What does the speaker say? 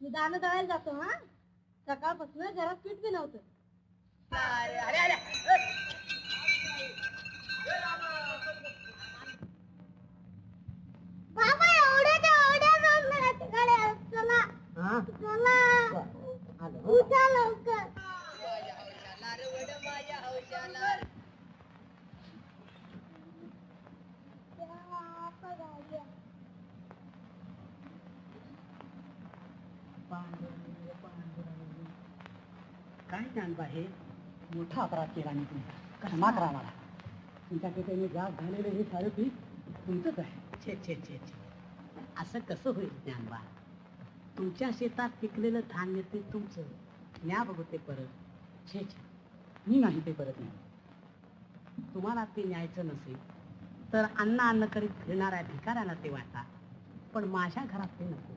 मी दाणं दळायला जातो. हा, सकाळपासून घरात पीठ बी नव्हतं. बाबा उठा लवकर. काय जानबा हे मोठा अपराध केला मी तुम्ही. क्षमा करा मला. तुमच्याकडे मी जाग झालेलं हे सारं पीक तुमचंच आहे. छे छे छे छे, असं कसं होईल जानबा? तुमच्या शेतात पिकलेलं धान्य ते तुमचं. न्या बघू ते परत. छे छे, मी नाही ते परत नाही. तुम्हाला ते न्यायचं नसेल तर अन्न करीत फिरणाऱ्या भिकाऱ्यांना ते वाटा, पण माझ्या घरात ते नको.